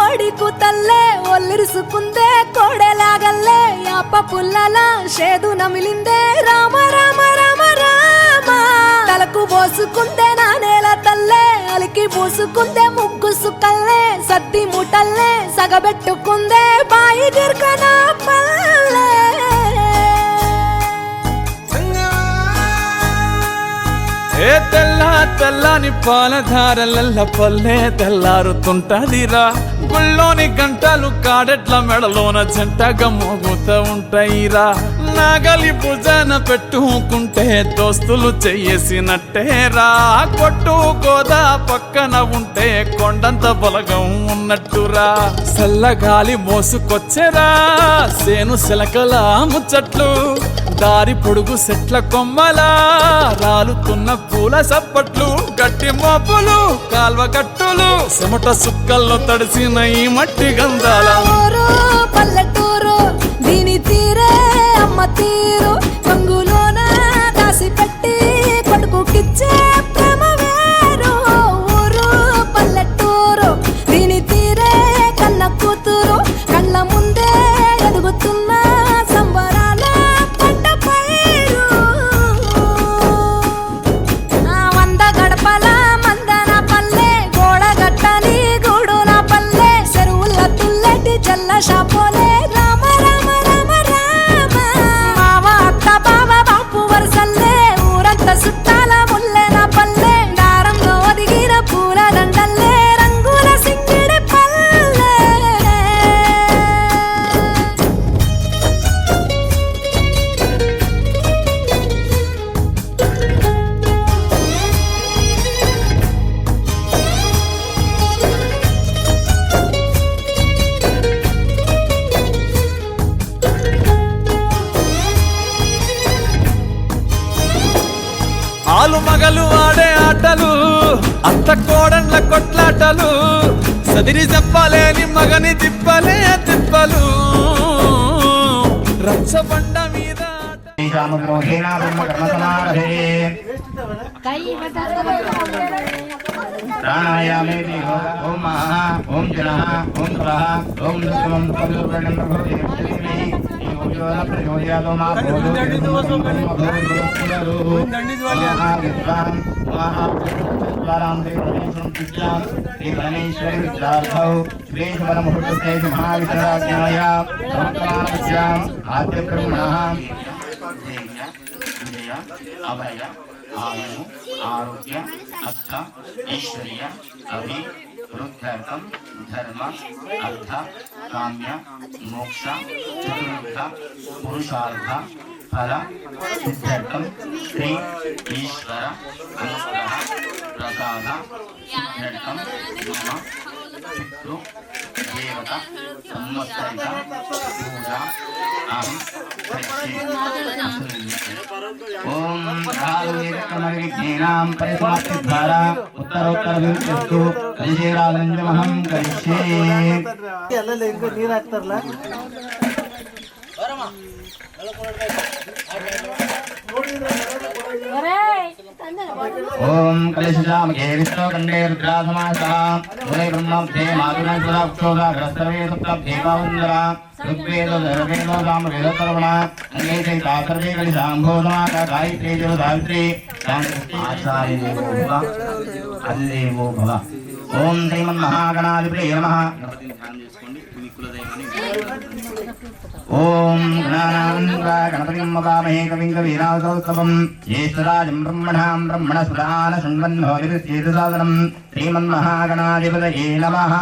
కోడి కూతల్లే ఒల్లిరుసుకుందే కోడెలాగల్లే యాప పుల్లల షేదు నమిలిందే రామ రామ రామ రామ తలకు పోసుకుందే నా నేల తల్లే అలికి పూసుకుందే ముగ్గు సుక్కల్లే సద్ది ముటల్లే సగబెట్టుకుందే బాయి గిర్కన పల్లె ఏ తెల్ల తెల్లని పాలధారలల్ల పల్లె తెల్లారుతుంటదిరా గుళ్ళోని గంటలు కాడెట్ల మెడలోన జంటగా మోగుతూ ఉంటాయిరా నాగలి భుజాన పెట్టుకుంటే దోస్తులు చెయ్యేసినట్టేరా కొట్టు గోదా పక్కన ఉంటే కొండంత బలగం ఉన్నట్టురా చల్లగాలి మోసుకొచ్చెరా సేను శిలకల ముచ్చట్లు దారి పొడుగు సెట్ల కొమ్మలా రాలుతున్న పూల సప్పట్లు గట్టి మోపులు కాల్వ కట్టులు చెమట సుక్కల్లో తడిసిన ఈ మట్టి గంధాల పల్లెటూరు దీని తీరే అమ్మ తీరు కొంగులోన దాసి పెట్టి కొడుకుకిచ్చే ప్రేమ వేరు ఊరు పల్లెటూరు దీని తీరే కన్న కూతురు కళ్ళ ముందే ఎదుగుతున్న సంబరాల పంట పైరు వంద గడపల మందన పల్లె గోడ గట్టని గూడున పల్లె చెరువుల తుల్లటి జల్ల షాపోలే రామ రామ రామ రామ మావ అత్త బావ బాపు వరసల్లే ఊరంత సుట్టాల ముల్లెన పల్లె దారంలో ఒదిగిన పూల దండల్లే రంగుల సింగిడి పల్లె ఆలు మగలు ఆడే ఆటలు అత్త కోడళ్ళ కొట్లాటలు సదిరి చెప్పలేని మగని తిప్పలే తిప్పలు రచ్చబండ మీద ప్రాణాయామే ఓం మహా ఓం జనః ఓం స్వహ ఓం దశమం ప్రచోదనం ప్రచోదయమే యోజన ప్రచోదయాదో మా భూతో దండిద్వారం మహాద్వారం దేవదేశం శ్రీ గణేశ్వరి విద్యార్థౌ శ్రీశవర ముహూర్తే మహావిద్యాజ్ఞాయ సమర్పణాభ్యాం ఆద్య బ్రహ్మణః విజయ అభయ ఆయు ఆరోగ్య అర్థ ఐశ్వర్య అభి వృద్ధార్థం ధర్మ అర్థ కామ్య మోక్ష చతుర్థ పురుషార్థ ఫల సిద్ధార్థం శ్రీ ఈశ్వర అనుగ్రహ ప్రసాద సిద్ధార్థం మమ పితృ దేవత సంవత్సరిక పూజ అహం ఓం కాళేకమరిజ్ఞానం పరిసమాప్తిద్వారా ఉత్తరోత్తరభివృద్ధిస్తు కలిశేరాలంజమహం కలిశే ಎಲ್ಲ ಇಂಕೋ ನೀರು ಹಾಕ್ತಾರಲ್ಲ ఓం కలశజామకే విష్ణుకండే రుద్రాసమాసః ఉదయ బ్రహ్మోక్తే మాతునాక్షోదాగ్రస్తవే సుప్తభేమావందర ఋగ్వేదో ధర్వేదో సామవేదోత్తరవణ అంగైతే సర్వే కలిశాంభోధమాక గాయత్రీ దేవ సావిత్రి ఆచార్య దేవో భవ అల్లేవో భవ ఓం శ్రీమన్మహాగణాధిపతయే నమః ఓం గణానాన్వా గణపతిం వదామహే కవిం కవీనాథోత్సవం జ్యేష్ఠరాజం బ్రహ్మణాం బ్రహ్మణస్పదాన శృణ్వన్నోదివిశ్చేతసాదనం శ్రీమన్మహాగణాధిపతయే నమః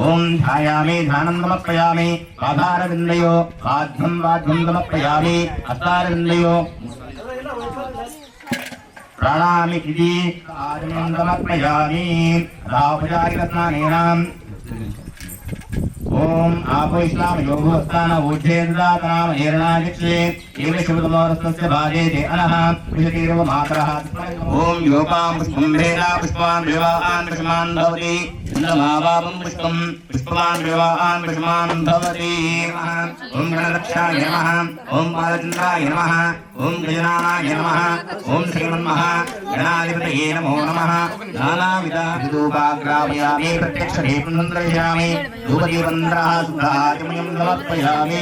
ఓం ధ్యాయామి ధ్యానం సమర్పయామి పాదారవిందయో వాద్యం వాద్యం సమర్పయామి హస్తారవిందయో ప్రణామి కిది సమర్పయామి రాపచారికస్నానేన ఓం ఆపైష్లామయోగస్థాన ఊర్ధ్వేంద్రాతనామ ఏరణాదిక్షే ఏవ శుభతమోరస్తస్య భాజేతే అనః విశతీరవ మాతరః ఓం యోపాం పుష్పం భేదా పుష్పాన్ వివాహాన్ పుష్మాన్ భవతి చంద్రమావాపం పుష్పం పుష్పవాన్ వివాహాన్ పుష్మాన్ భవతి ఓం గణరక్షాయ నమః ఓం బాలచంద్రాయ నమః ఓం గజనానాయ నమః ఓం శ్రీమన్మహ గణాధిపతయే నమో నమః నానావిధ ధూపాగ్రాపయామి ప్రత్యక్షదీపం సందర్శయామి ధూపదీపంద్రః శుద్ధాచమయం సమర్పయామి.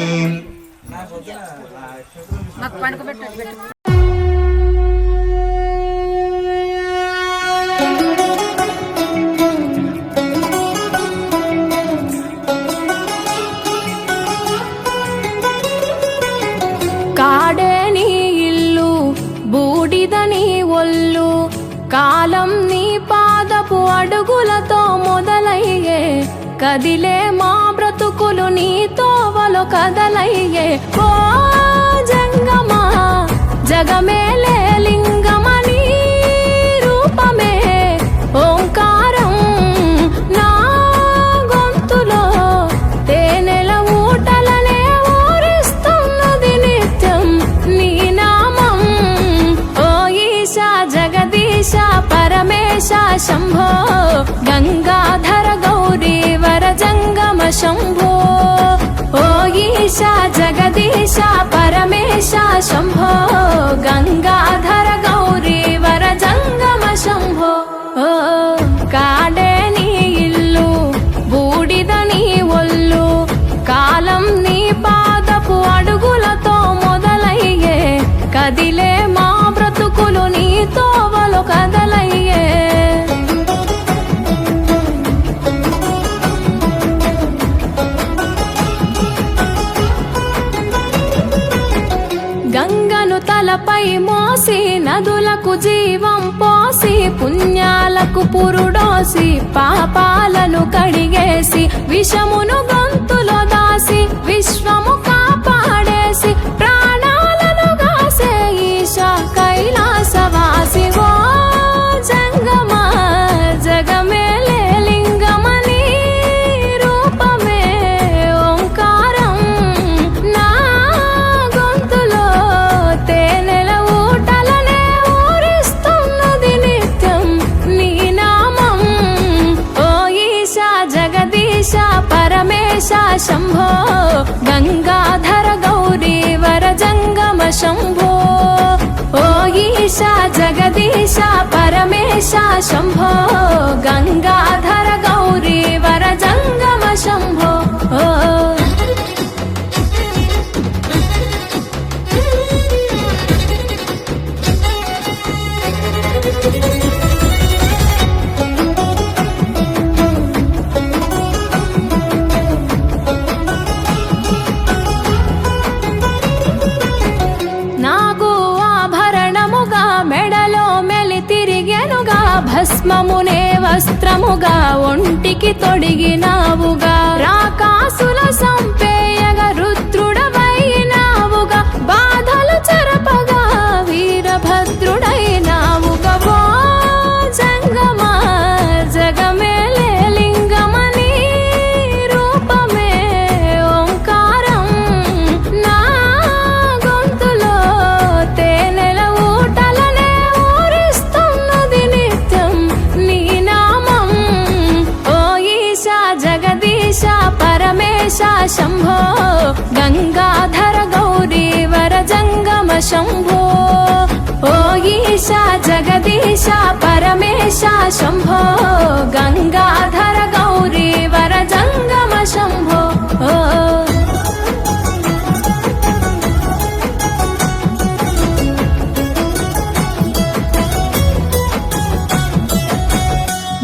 కాడే నీ ఇల్లు బూడిద నీ ఒళ్ళు కాలం నీ పాదపు అడుగులతో మొదలయ్యే కదిలే మా బ్రతుకులు నీ తోవలో కదలయ్యే ఓ జంగమా జగమేలే లింగమని రూపమే ఓంకారం నా గొంతులో తేనెల ఊటలనే ఊరిస్తున్నది నిత్యం నీ నామం ఓ ఈశా జగదీశ పరమేశ శంభో గంగాధర గౌరీ వర జంగమ శంభో ఓ ఈశా జగదీశ పరమేశ శంభో గంగాధర గౌరీ వర జంగమ శంభో ఓ కాడే నీ ఇల్లు బూడిద నీ ఒళ్ళు కాలం నీ పాదపు అడుగులతో మొదలయ్యే కదిలే మా బ్రతుకులు నీ తోవలో కదలయ్యే గంగను తలపై మోసి నదులకు జీవం పోసి పుణ్యాలకు పురుడోసి పాపాలను కడిగేసి విషమును గొంతులో దాసి విశ్వము కాపాడేసి ప్రాణాలను గాసే ఈశా కైలాసవాసి ఓ జంగమా జగమేలే లింగమని రూపమే ఓంకారం నా గొంతులో తేనెల ఊటలనే ఊరిస్తున్నది నిత్యం నీ నామం ఓ ఈశా జగదీశ పరమేశ శంభో గంగాధర గౌరీ వర జంగమ శంభో ఓ ఈశా జగదీశ పరమేశ శంభో గంగాధర గౌరీ వర జంగమ శంభో ఓ నాగు ఆభరణముగా మెడలో మెలి తిరిగెనుగా భస్మమునే వస్త్రముగా ఒంటికి తొడిగినావుగా రాకాసుల సంపేయగా రుద్రుడవైనావుగా బాధలు చెరపగా వీరభద్రుడైనావుగా ఓ జంగమా జగమేలే లింగమని రూపమే ఓంకారం నా గొంతులో తేనెల ఊటలనే ఊరిస్తున్నది నిత్యం నీ నామం ఓ ఈశా జగదీశ పరమేశ శంభో గంగాధర గౌరీ వర జంగమ శంభో ఓ ఈశా జగదీశ పరమేశ శంభో గంగాధర గౌరీ వర జంగమ శంభో ఓ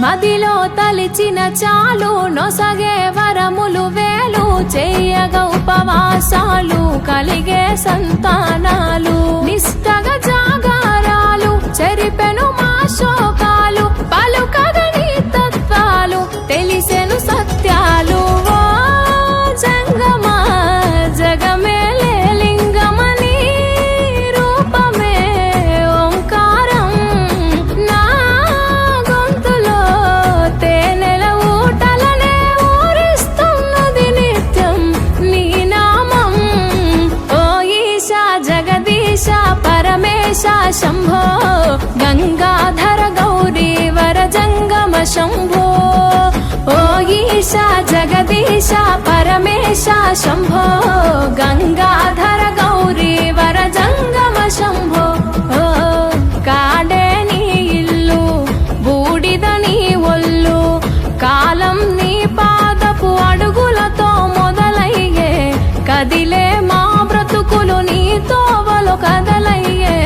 మదిలో తలిచిన చాలు నొసగే వరములు వేలు చేయగ ఉపవాసాలు కలిగే సంతానాలు నిష్టగా జాగారాలు చెరిపెను మా శోకాలు పలుకగని తత్వాలు తెలిసెను సత్యాలు ఓ జంగమా జగమేలే లింగమని రూపమే ఓంకారం నా గొంతులో తేనెల ఊటలనే ఊరిస్తున్నది శంభో ఓ ఈశా జగదీశ పరమేశ శంభో గంగాధర గౌరీ వర జంగమ శంభో ఓ కాడే నీ ఇల్లు బూడిద నీ ఒళ్ళు కాలం నీ పాదపు అడుగులతో మొదలయ్యే కదిలే మా బ్రతుకులు నీ తోవలు కదలయ్యే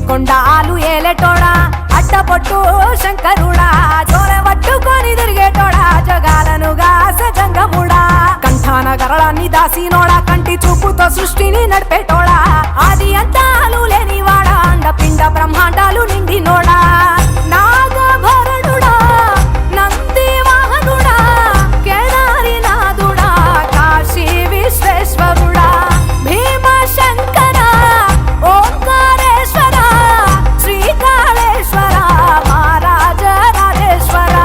కొండాలు ఏలేటోడా అడ్డపొట్టు శంకరుడా జోర పట్టుకొని తిరిగేటోడా జగాలను గాసజంగముడా కంఠాన గరళాన్ని దాసినోడా కంటి చూపుతో సృష్టిని నడిపేటోడా ఆది అంతాలు లేనివాడా అండపిండ బ్రహ్మాండాలు నిండినోడా నాగభరణుడా నంది వాహనుడా కేదారినాథుడా కాశీ విశ్వేశ్వరుడా భీమ శంకర ఓంకారేశ్వర శ్రీకాళేశ్వర మహారాజ రాజేశ్వర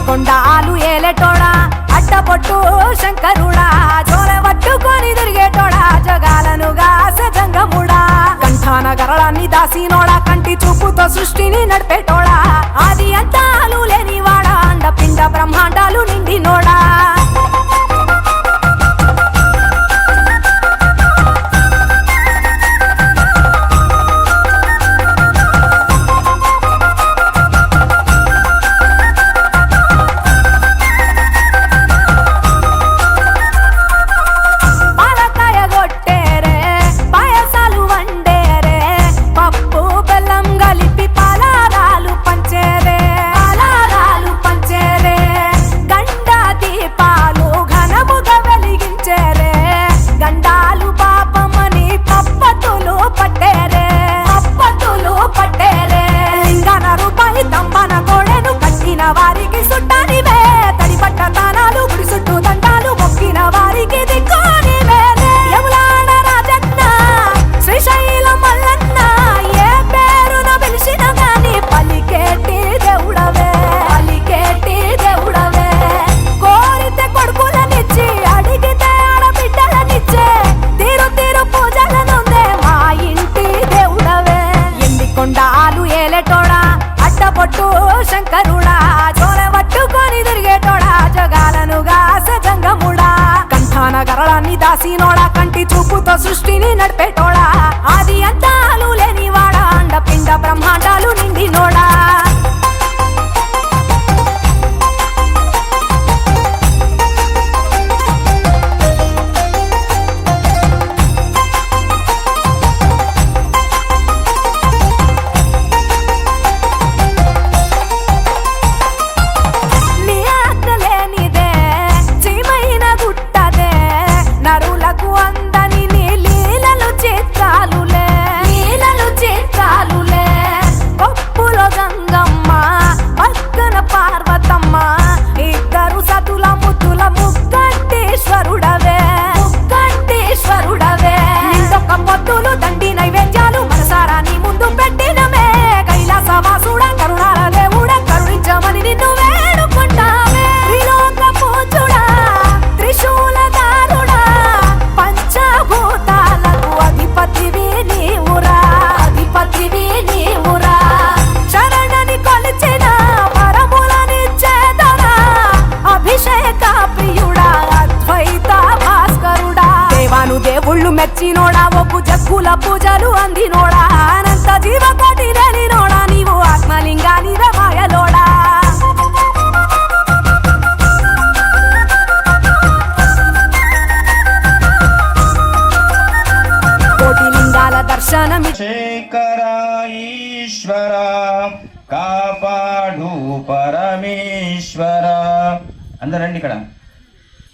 కొండాలు ఏలేటోడా అడ్డపొట్టు శంకరుడా జోర పట్టుకొని తిరిగేటోడా జగాలను గాసజంగముడా కంఠాన గరళాన్ని దాసినోడా కంటి చూపుతో సృష్టిని నడిపేటోడా ఆది అంతాలు లేనివాడా అండపిండ బ్రహ్మాండాలు నిండినోడా వారికి సుట్టానివే తడి పట్ట తానాలు గుడి చుట్టూ దండాలు మొక్కిన వారికి దిక్కునివే యములాడ రాజన్న శ్రీశైల మల్లన్న ఏ పేరున పిలిచిన గాని పలికేటి దేవుడవే కోరితే కొడుకులనిచ్చి అడిగితే ఆడబిడ్డలనిచ్చే తీరు తీరు పూజలనుందే మా ఇంటి దేవుడవే ఎండి కొండాలు ఏలేటోడా అడ్డపొట్టు శంకరుడా జోర పట్టుకొని తిరిగేటోడా జగాలను గాసజంగముడా కంఠాన గరళాన్ని దాసినోడా కంటి చూపుతో సృష్టిని నడిపేటోడా ఆది అంతాలు లేనివాడా అండపిండ బ్రహ్మాండాలు నిండినోడా నరులకు అందని నీ లీలలు చిత్రాలులే పప్పులో గంగమ్మ పక్కన పార్వతమ్మ ఇద్దరు సతుల ముద్దుల ముక్కంటేశ్వరుడవే నిందొక్క పొద్దులు దండి నైవేద్యాలు మనసారా నీ ముందు పెట్టినమే కైలాసవాసుడా కరుణాల దేవుడా కరుణించమని నిన్ను వేడుకుంటామే త్రిలోక పూజుడా త్రిశూలధారుడా పంచభూతాలకు అధిపతివి నీవురా శరణని కొలిచిన వరములనిచ్చేదరా అభిషేక ప్రియుడా అద్వైత భాస్కరుడా దేవాను దేవుళ్ళు మెచ్చినోడా ఒప్పు జగ్గుల పూజలు అందినోడా అనంత జీవకోటి రేలినోడా నీవు ఆత్మలింగానివే మాయలోడా కోటి లింగాల దర్శనమి శేఖర ఈశ్వర కాపాడు పరమేశ్వర అందరండి ఇక్కడ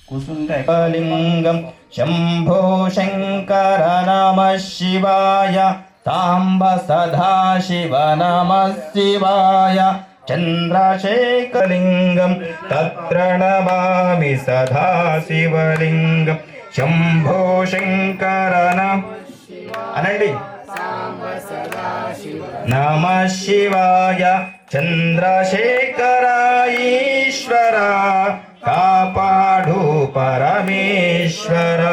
కూర్చుంటే లింగం శంభో శంకర నమః శివాయ సాంబ సదాశివ నమః శివాయ చంద్రశేఖరలింగం తత్ర నమామి సదా శివలింగం శంభో శంకరన అనండి నమః శివాయ చంద్రశేఖర ఈశ్వర కాపాడు పరమేశ్వర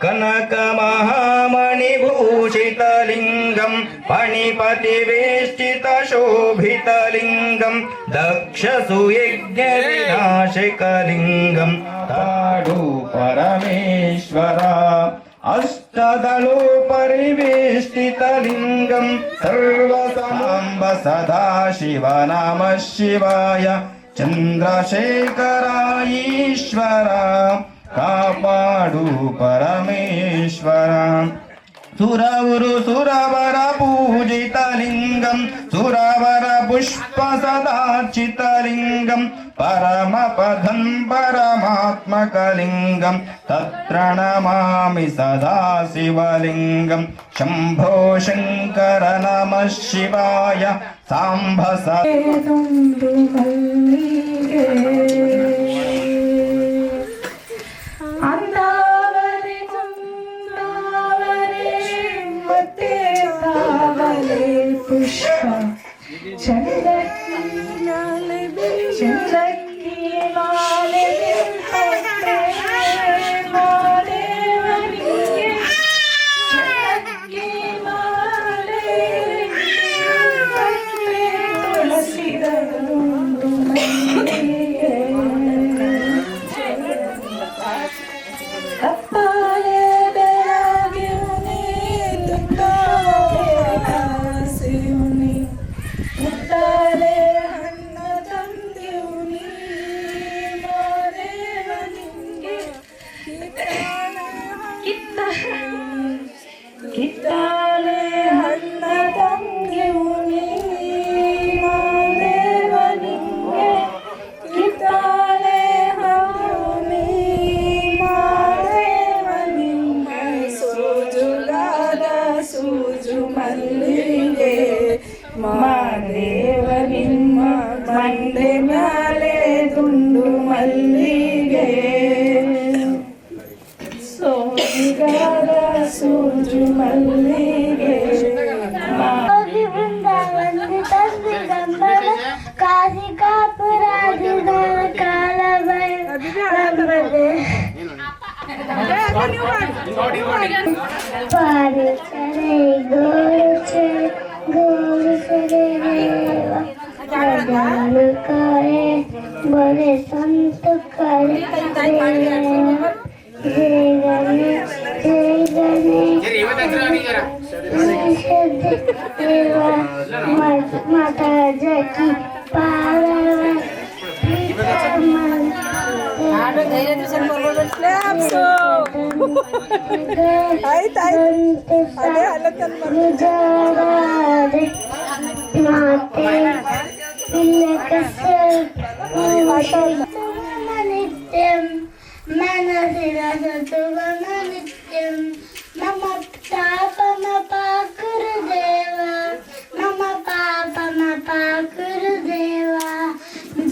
కనక మహామణిభూషితలింగం పణిపతివేష్టిత శోభితలింగం దక్షసుయజ్ఞ వినాశకలింగం తాడు పరమేశ్వర అష్టదళో పరివేష్టితలింగం సర్వసాంబ సదాశివ నమః శివాయ చంద్రశేఖర ఈశ్వర కాపాడు పరమేశ్వర సురవురు సురవర పూజితలింగం సురవర పుష్ప సదాచితలింగం పరమపదం పరమాత్మకలింగం తత్ర నమామి సదా శివలింగం శంభో శంకర నమః శివాయ సాంబ ಮಂಡೆ ಮ್ಯಾಲೆ ದುಂಡು ಮಲ್ಲಿಗೆ ಸೋಜಿಗಾದ ಸೂಜು ಮಲ್ಲಿಗೆ बड़े संत करे माता जकी नित्यं मनसि नित्यं मम पापमपाकुरुदेव मम पापमपाकुरुदेव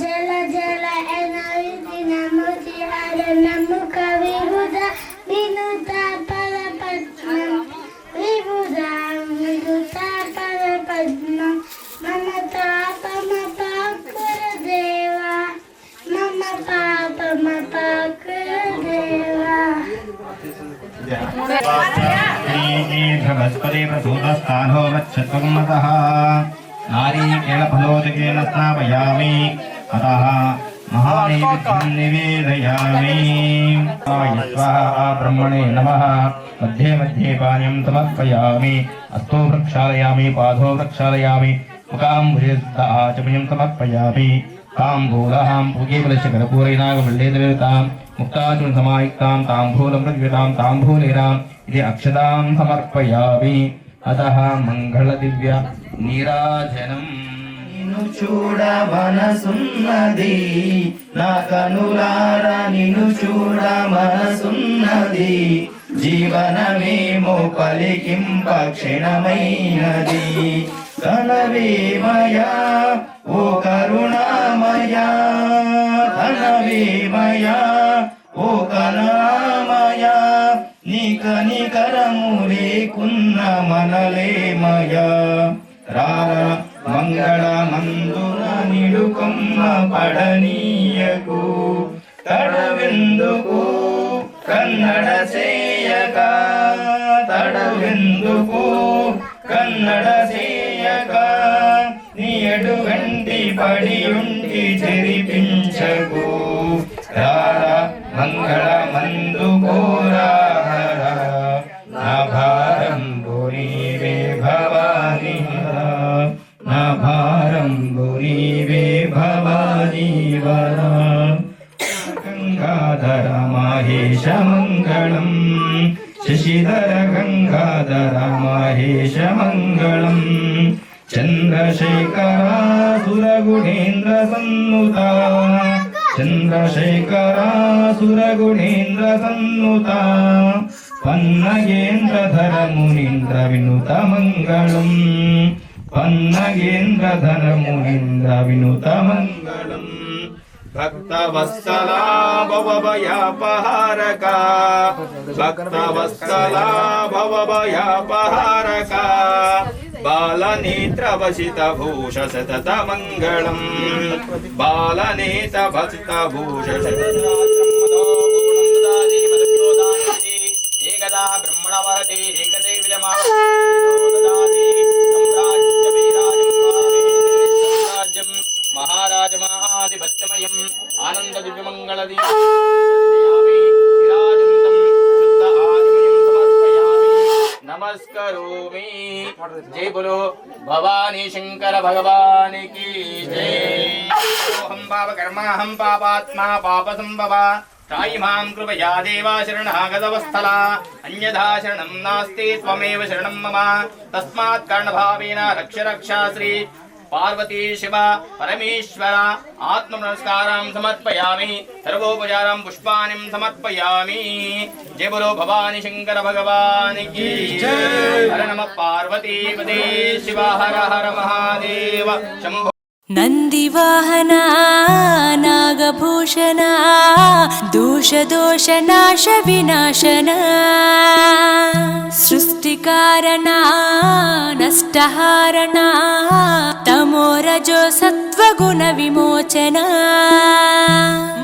जल जल एनविधि नमुति हर नमुख विबुध विनुता परपद्मं विबुधा विनुता परपद्मं मम पापमपाकुरुदेव मम पापमपाकुरुदेव बृहस्पति प्रसूतस्थानो वच्छत्वमतः नारीकेलफलोदकेन स्नापयामि अतः महानैवेद्यं निवेदयामि स्वाहा ब्रह्मणे नमः मध्ये मध्ये पानीयं समर्पयामि हस्तो प्रक्षालयामि पादो प्रक्षालयामि मुखाम्बुजे आचमनीयं समर्पयामि ताम्बूलहां पूगीफलशकरपूरैनागवल्लेदवेतां मुक्ताचूर्ण समायुक्तां ताम्बूलं प्रज्वलितां ताम्बूलेनां इति अक्षतां समर्पयामि अतः मंगलदिव्य नीराजनम् నిన్ను చూడ మనసున్నది నా కనులారా నిన్ను చూడ మనసున్నది జీవనమేమో పలికింప క్షణమైనది ధనవీమయ ఓ కరుణామయ ధనవీమయ ఓ కరుణామయ నీక నికరము లేకున్న మనలేమయ రార మంగళ మందున నిడుకొమ్మ పడనీయకు తడవెందుకు కన్నడ సేయక తడవెందుకు కన్నడ సేయక నీ ఎటువంటి పడి ఉంటి చెరిపించకు రార మంగళ మందు కోరాహర నా భారంబు నీవే భవానీ నా భారంబు నీవే భవానీ వరా గంగాధర మహేశ మంగళం శశిధర గంగాధర మహేశ మంగళం చంద్రశేఖరాసురగుణేంద్ర సన్నుత చంద్రశేఖరాసురగుణేంద్ర సన్నుత పన్నగేంద్రధర మునీంద్ర వినుత మంగళం పన్నగేంద్రధర మునీంద్ర వినుత మంగళం భక్తవత్సలా భవభయాపహారక భక్తవత్సలా భవభయాపహారక బాలనేత్రవసిత భూష సతత మంగళం బాలనేత భసిత భూష ఏకదా బ్రహ్మణవహతి ఏకదే విరమారాజ్యం మహారాజమాధిపత్యమయం ఆనంద దివ్యమంగళది నమస్కరోమి జై బోలో భవానీ శంకర భగవాన్ की జై హం పాప కర్మాహం పాపాత్మా పాప సంభవ తాయి మాం కృపయా దేవా శరణాగతవస్థలా అన్యథా శరణం నాస్తి త్వమేవ శరణం మమ తస్మాత్ కర్ణభావేన రక్ష రక్షా శ్రీ పార్వతీ శివ పరమేశ్వర ఆత్మ నమస్కారం సమర్పయామి సర్వోపచారం పుష్పాణి సమర్పయామి జయ బోలో భవానీ శంకర భగవాన్ की జై హర నమ పార్వతీ పదే శివ హర హర మహాదేవ శంభో నందివాహన నాగభూషణ దోషనాశ వినాశన సృష్టికారణ నష్టహారణ తమోరజో సత్వగుణ విమోచన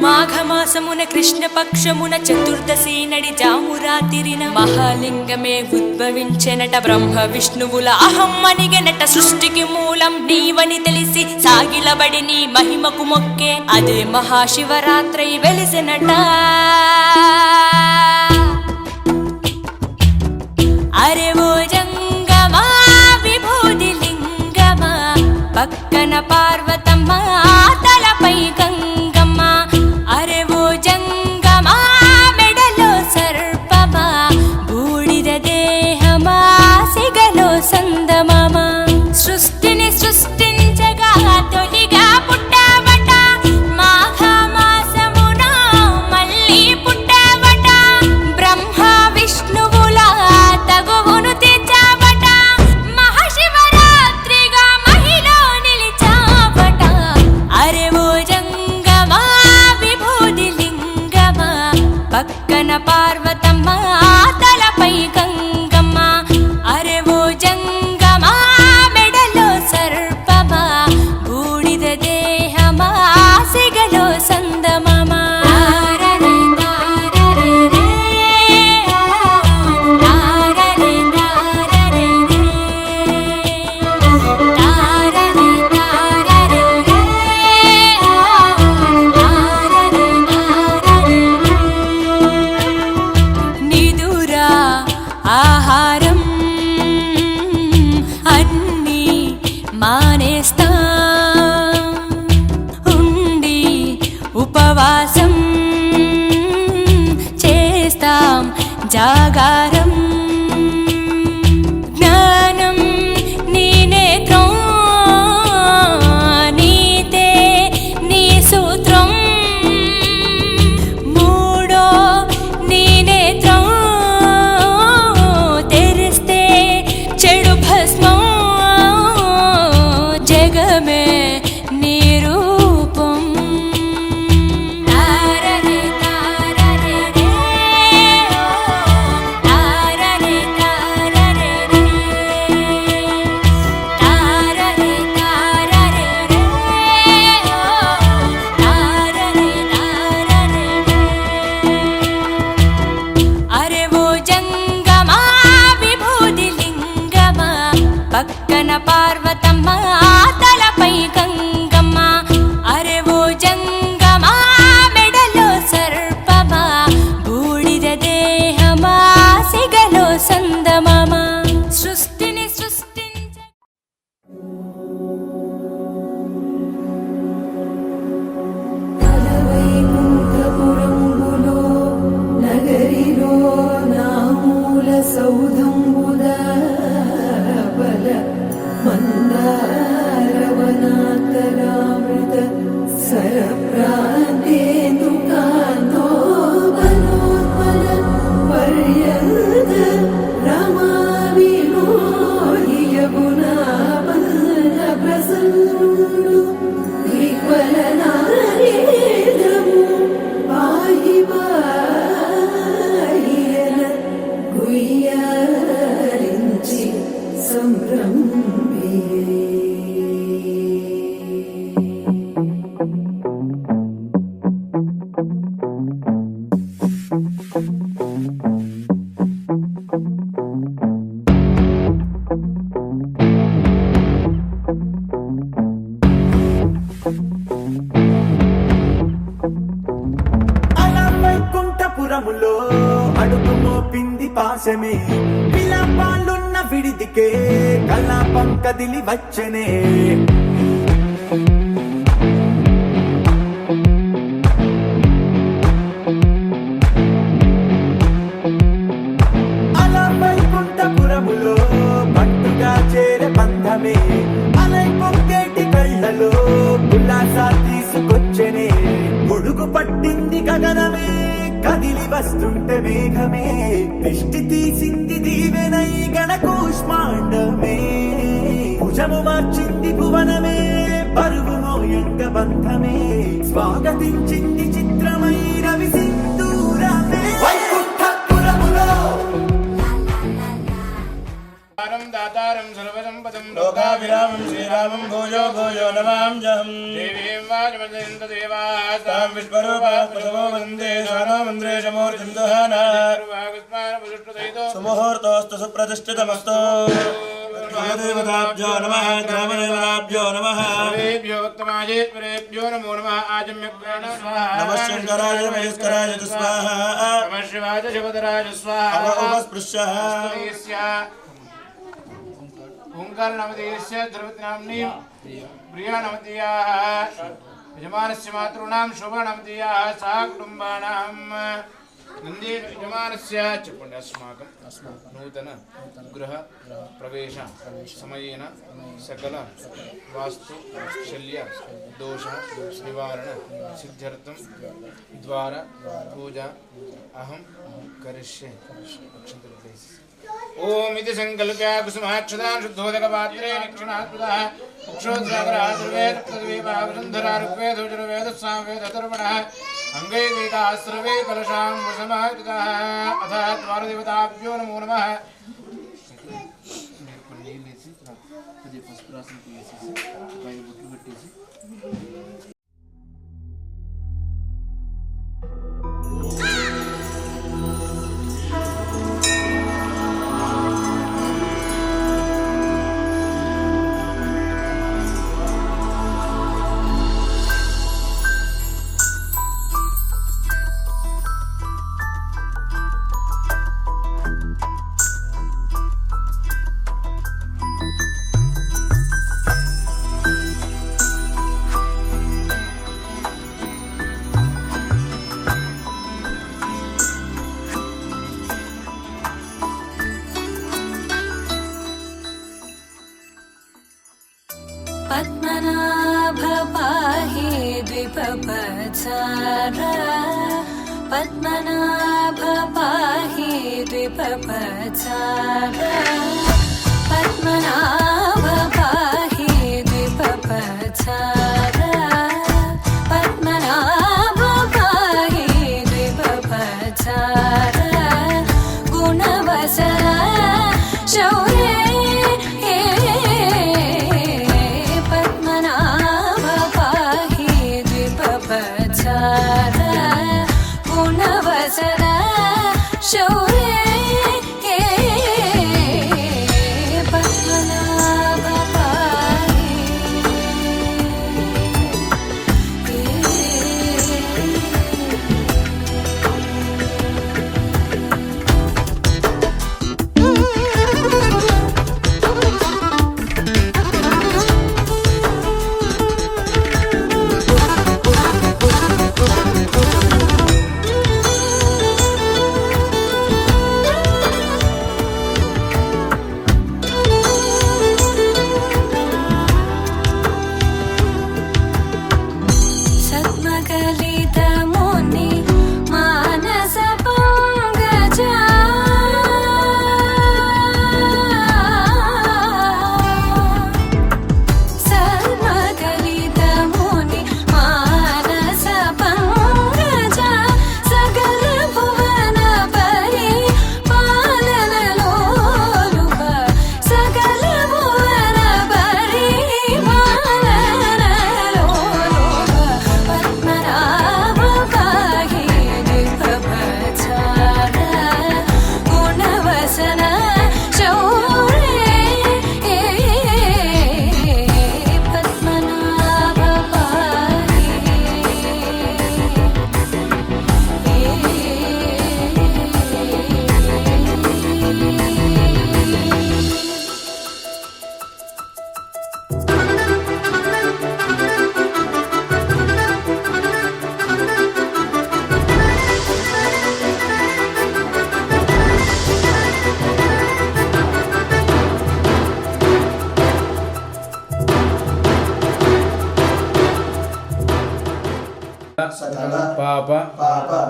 మాఘమాసమున కృష్ణపక్షమున చతుర్దశి నడి జామురాతిరిన మహాలింగమే ఉద్భవించెనట బ్రహ్మ విష్ణువుల అహం అనిగెనట సృష్టికి మూలం నీవని తెలిసి సాగిలబడి నీ మహిమకు మొక్కే అదే మహాశివరాత్రి వెలిసినట అరే ఓ జంగమా విభూది లింగమా పక్కన పార్వతమ్మ తలపై గంగమ్మ అరే ఓ జంగమా మెడలో సర్పమా బూడిద దేహమా సిగలో సందమమా సృష్టిని సృష్టించగా తొలిగా పుట్టావట మాఘమాసమున మళ్ళీ పుట్టావట బ్రహ్మ విష్ణువుల తగువును తెచ్చావట మహాశివరాత్రిగా మహిలో నిలిచావట అరే ఓ జంగమా విభూది లింగమా పక్కన పార్వతమ్మ తలపై గంగమ్మ అరే ఓ జంగమా మెడలో సర్పమా బూడిద దేహమా సిగలో సందమమా నిదురా ఆహారం అన్నీ మానేస్తా ఉండి ఉపవాసం చేస్తాం జాగారం జ్ఞానం నీ నేత్రం నీతే నీ సూత్రం మూడో నీ నేత్రం తెరిస్తే చెడు భస్మం ఇది పాశమే విలాపాలున్న విడిదికే కలాపం కదిలి వచ్చనే అలా వైకుంఠపురములో పట్టుగా చేరే బంధమే అలై పొంగేటి కళ్ళలో ఉల్లాస తీసుకొచ్చనే గొడుగు పట్టింది గగనమే కదిలి వస్తుంటే మేఘమే దృష్టి తీసింది దీవెనై గణకూష్మాండమే భుజము మార్చింది భువనమే పరువు మోయంగ బంధమే స్వాగతించింది చిత్రమై రవి సింధూరమే వైకుంఠపురములో దాతారం సర్వసంపదం లోకాభిరామం శ్రీరామం భూయో భూయో నమామ్యహం దేవీం వాజమజయంత తాం విశ్వరూపాత్మజమో వందే స్వర్ణమంద్రేశమూర్తిం దుహానా సుముహూర్తోస్తు సుప్రతిష్ఠితమస్తు దేవతాభ్యో నమః గ్రామదేవతాభ్యో నమః దేవేభ్యో వక్తమాజేశ్వరేభ్యో నమో నమః ఆజమ్యప్రాణ స్వాహా నమః శంకరాయ మహేశ్వరాయ స్వాహా నమః శివాయ శివధరాయ స్వాహా ఉపస్పృశ్యః ఓంకార నామధేయస్య ద్రవతినామ్ని ప్రియా నామధేయాః యజమానస్య మాతॄణాం శుభ నామధేయాః సా కుటుంబానాం నంది యజమానస్య చెప్పండి అస్మాకం నూతన గృహ ప్రవేశ సమయేన సకల వాస్తు శల్య దోష నివారణ సిద్ధ్యర్థం ద్వార పూజ అహం కరిష్యే ఓం ఇది సంకల్ప్య కుసుమాక్షదాన్ శుద్ధోదకపాత్రే నిక్షిణాత్మదః అక్షోద్రాగరः సర్వేదప్తద్వీపావృంధరా ఋగ్వేదోజుర్వేద సామవేదతర్వణः అంగై వేదాः సర్వే కలశాం వశమాహితాः అథ ద్వారదేవతాభ్యో నమో నమః పసుపు రాసిన వేసేసి పైన బొట్లు పెట్టేసి पद्मनाभ पाहि द्विपपचार पद्मनाभ पाहि द्विपपचार पद्मनाभ पाहि द्विपपचार पद्मनाभ पाहि द्विपपचार गुणवसर शौर्ये गुणवसर शौर्ये पद्मनाभ पाहि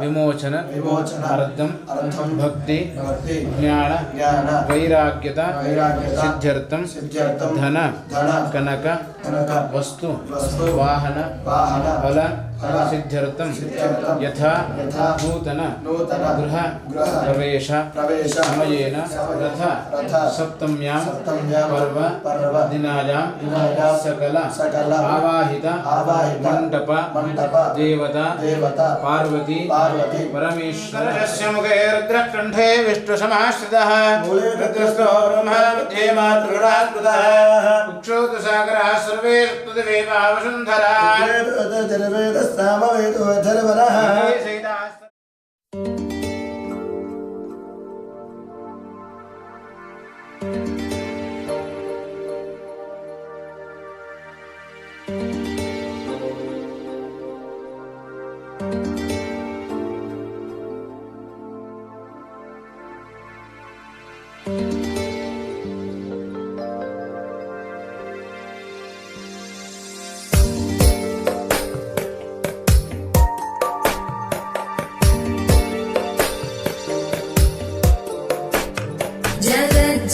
విమోచన అర్థం భక్తి జ్ఞాన వైరాగ్యత సిద్ధ్యర్థం ధన కనక వస్తు వాహన ఫల సిద్ధ్యర్థం యథా నూతన గృహ ప్రవేశ సమయేన రథ సప్తమ్యాం పర్వ దినాయాం సకల ఆవాహిత మండప దేవత పార్వతీ పరమేశ్వరస్య ముఖే రుద్రకంఠే విష్ణుసమాశ్రితః రుద్రస్థో బ్రహ్మ మధ్యే మాతృగణాత్మతః కుక్షోతు సాగరః సర్వే ఋతుదేవా వసుంధరా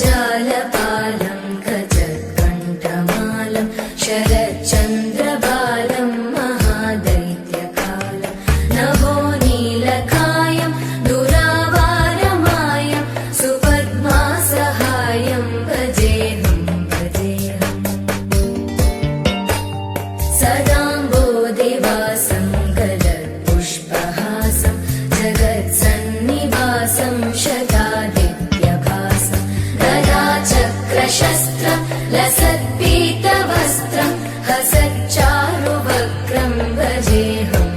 जगज्जालपालं गजत्कण्ठमालं शरच्चन्द्रबालं महादैत्यकालं नभोनीलकायं दुरावारमायं सुपद्मासहायं भजेऽहं सदाम्बोदिवासं गलत्पुष्पहासं जगत्सन्निवासं शतादित्यभासं गदाचक्रशस्त्रं लसत्पीतवस्त्रं हसच्चारुवक्त्रं भजेऽहं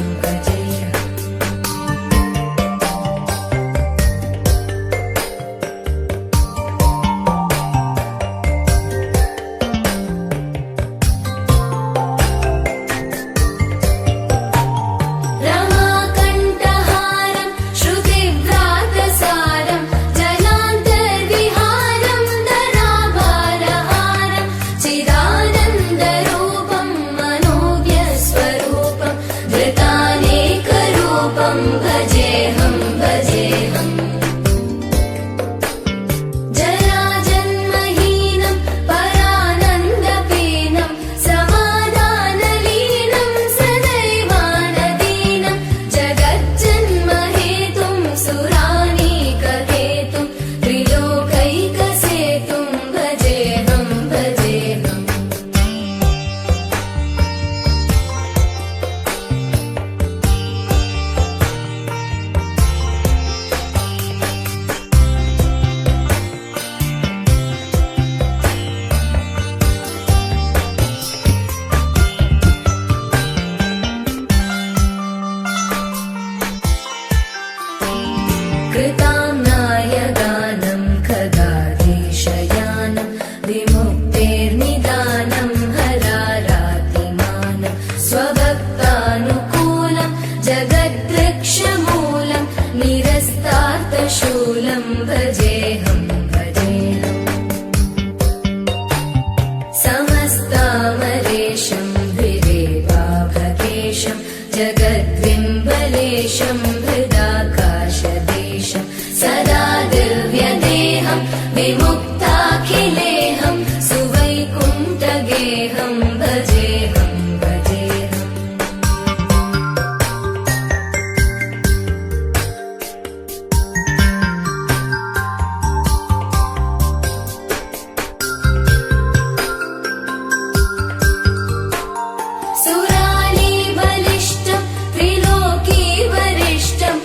रमाकण्ठहारं श्रुतिव्रातसारं जलान्तर्विहारं धराभारहारं चिदानन्दरूपं मनोज्ञस्वरूपं धृतानेकरूपं भजेऽहं जराजन्महीनं परानन्दपीनं समाधानलीनं सदैवानदीनं जगज्जन्महेतुं सुरानीकहेतुं त्रिलोकैकसेतुं भजेऽहं कृताम्नायगानं खगाधीशयानं विमुक्तेर्निदानं हरारातिमानं स्वभक्तानुकूलं जगद्वृक्षमूलं निरस्तार्थशूलं भजेऽहं समस्तामरेशं द्विरेवाभकेशं जगद्विम्बलेशं हृदाकाशदेशं सदा दिव्यदेहं विमुक्ताखिलेहं सुवैकुण्ठगेहं भजेऽहं सुराली बलिष्ठं त्रिलोकी वरिष्ठं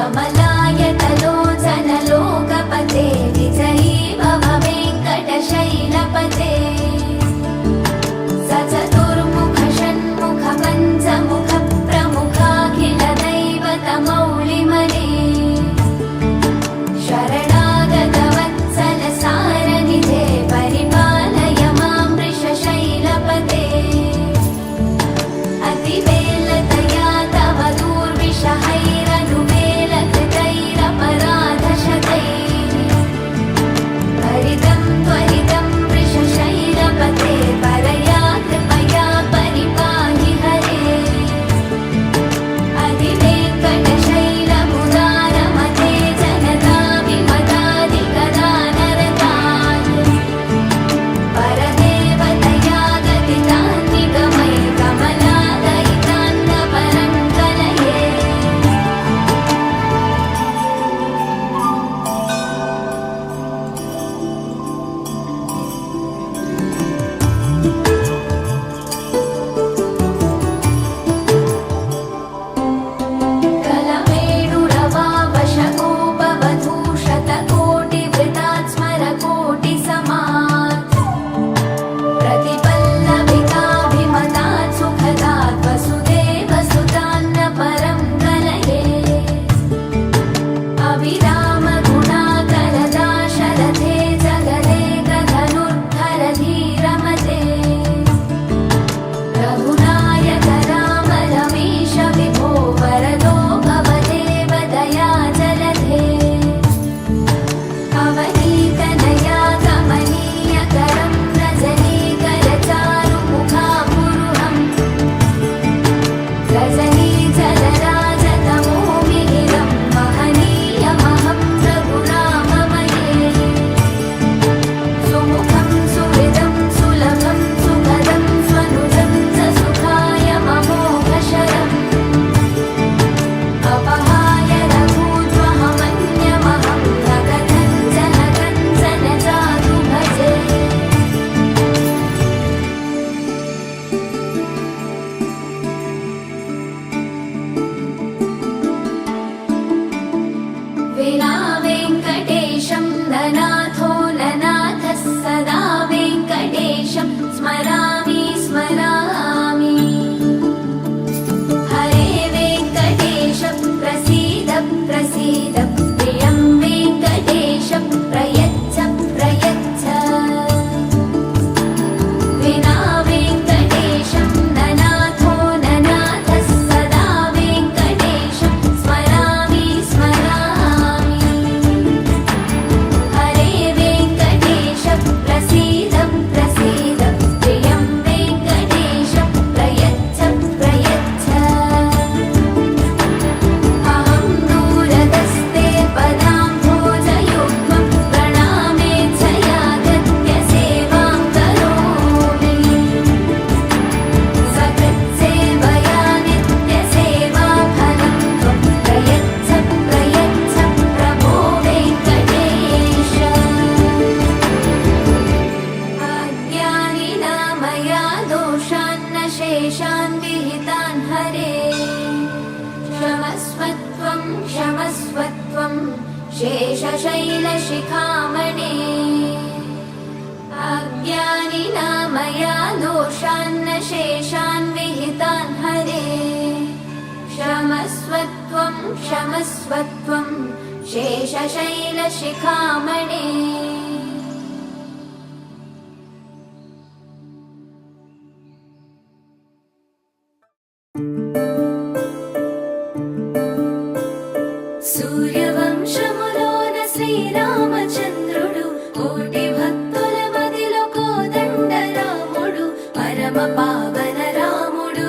कमलायतलोचनलोकपते विजयी भव वेङ्कटशैलपते स चतुर्मुख षण्मुख पञ्चमुख प्रमुखाखिल दैवतमौलिमने शरणागतवत्सल सारनिधे परिपालय मां वृषशैलपते अतिवेलतया तव दूर्विषहैरनुवेलकृतैरपराधशतैः त्वरितं त्वरितं वृषशैलपते परया कृपया परिपाहि हरे अधिवेङ्कटशैलमुदारमते जनताभिमतादिकदानरतान् परदेवतया गदितान् निगमै कमलादयितान्नपरं कलये कलमेणुरवावशकोपवधूशतकोटिवृतात् स्मरकोटिसमात् प्रतिपल्लविकाभिमतात् सुखदात् वसुदेवसुतान्नपरं कलये अविरामगुणाकरदाशरथे जगदेकधनुर्धरधीरमते रघुनायक राम रमेश विभो वरदो भवदेव दयाजलधे अवनीतनया कमनीयकरं रजनीकरचारुमुखापुरुहम् रजनीजलराजतमोमिहिरं महनीयमहं रघुराममये सुमुखं सुहृदं सुलभं सुखदं स्वनुजं च सुखाय ममोघशरम् अपहाय रघूद्वहमन्यमहं नगकञ्चन कञ्चन जातु भजे विना वेङ्कटेशं ननाथो ननाथः सदा वेङ्कटेशं स्मरामि स्मरामि हरे वेङ्कटेश प्रसीद प्रसीद प्रियं वेङ्कटेश प्रयच्छ प्रयच्छ विना वेङ्कटेशं ननाथो ननाथः सदा वेङ्कटेशं स्मरामि स्मरामि हरे वेङ्कटेश प्रसीद प्रसीद प्रियं वेङ्कटेश प्रयच्छ प्रयच्छ अहं दूरदस्ते पदाम्भोजयुग्मं प्रणामेच्छयागत्य सेवां करोमि सकृत्सेवया नित्यसेवाफलं त्वं प्रयच्छ प्रयच्छ प्रभो वेङ्कटेश अज्ञानिना मया दोषान्न शेषान् विहितान् हरे क्षमस्वत्वं क्षमस्वत्वं शेषशैलशिखामणे अज्ञानिना मया दोषान्न शेषान् विहितान् हरे क्षमस्वत्वं क्षमस्वत्वं शेषशैलशिखामणे సూర్యవంశములోన శ్రీరామచంద్రుడు కోటి భక్తుల మదిలో కోదండ రాముడు పరమ పావన రాముడు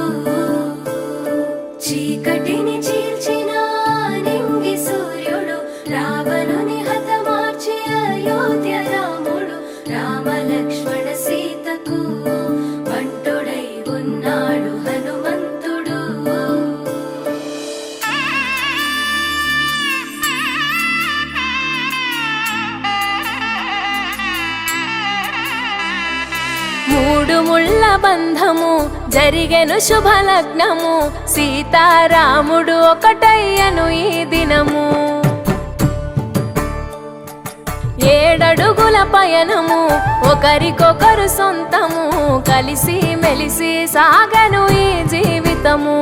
చీకటిని చీల్చిన నింగి సూర్యుడు రావణుని హతమార్చి అయోధ్య రాముడు రామ లక్ష్మణ సీతకు బంటుడై ఉన్నాడు హనుమంతుడు మూడు ముళ్ళ బంధము జరిగెను శుభలగ్నము సీతారాముడు ఒకటయ్యను ఈ దినము పయనము ఒకరికొకరు సొంతము కలిసి మెలిసి సాగను ఈ జీవితము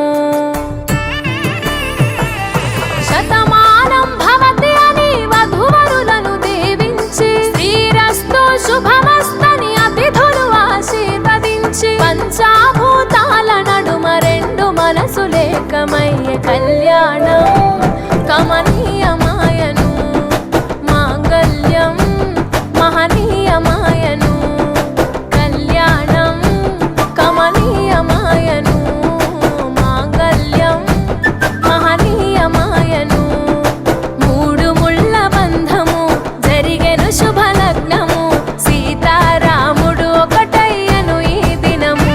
శతమానం భవతి అని వధువరులను దీవించి శ్రీరస్తు శుభమస్తని అతిథులు ఆశీర్వదించి పంచాభూతాల నడుమ రెండు మనసులేకమయ్య కళ్యాణం కమనీయమాయను మాంగళ్యం మహనీయమాయను కళ్యాణం కమనీయమాయను మాంగళ్యం మహనీయమాయను మూడు ముళ్ళ బంధము జరిగెను శుభలగ్నము సీతారాముడు ఒకటయ్యను ఈ దినము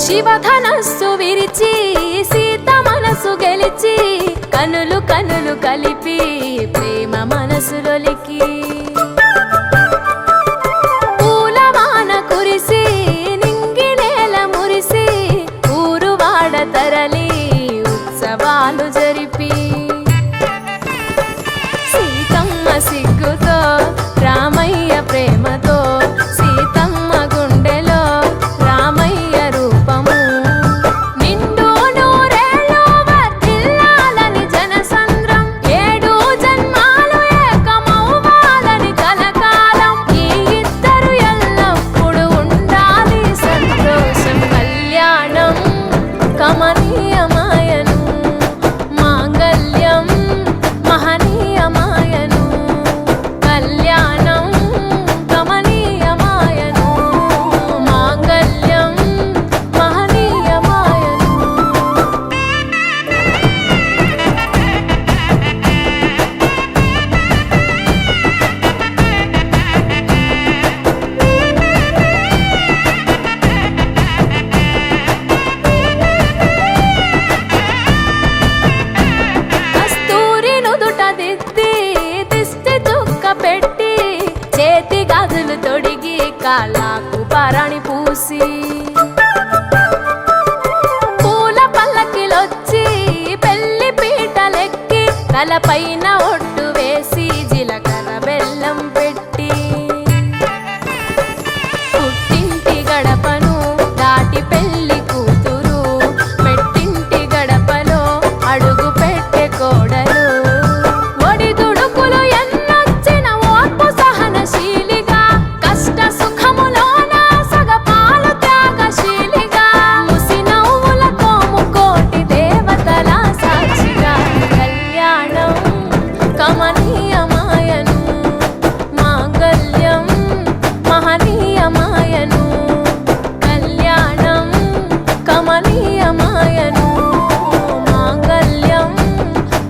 శివధనస్సు విరిచి సీత మనసు గెలిచి కనులు కనులు కలిపి ప్రేమ మనసులొలికి పూలవాన కురిసి నింగి నేల మురిసి ఊరు వాడ తరలి ఉత్సవాలు జరిపి సీతమ్మ సిగ్గుతో రామయ్య ప్రేమతో సీతమ్మ గుండెలో రామయ్య రూపము నిండు నూరేళ్ళు వర్ధిల్లాలని జనసంద్రం ఏడు జన్మాలు ఏకమవ్వాలని కలకాలం ఈ ఇద్దరు ఎల్లప్పుడూ ఉండాలి సంతోషం కళ్యాణం కమనీయమాయను మాంగళ్యం మహనీయమాయను కళ్యాణం కమనీయమాయను మాంగళ్యం మహనీయమాయను కస్తూరి నుదుట దిద్ది దిష్టి చుక్క పెట్టి చేతి గాజులు తొడిగి కాళ్ళకు పారాణి పూసి పూల పల్లకిలొచ్చి పెళ్లి పీటలెక్కి తలపైన ఒట్టు వేసి జీలకర్ర బెల్లం పెట్టి పుట్టింటి గడపను దాటి పెళ్లి కూతురు పెట్టింటి గడపలో అడుగు పెట్టే కోడలు ఒడిదుడుకులు ఎన్నొచ్చిన ఓర్పు సహనశీలిగా కష్ట సుఖములోన సగపాలు త్యాగశీలిగా ముసి నవ్వులతో ముకోటి దేవతల సాక్షిగా కళ్యాణం కమనీయమాయను మాంగళ్యం మహనీయమాయను కళ్యాణం కమనీయమాయను మాంగళ్యం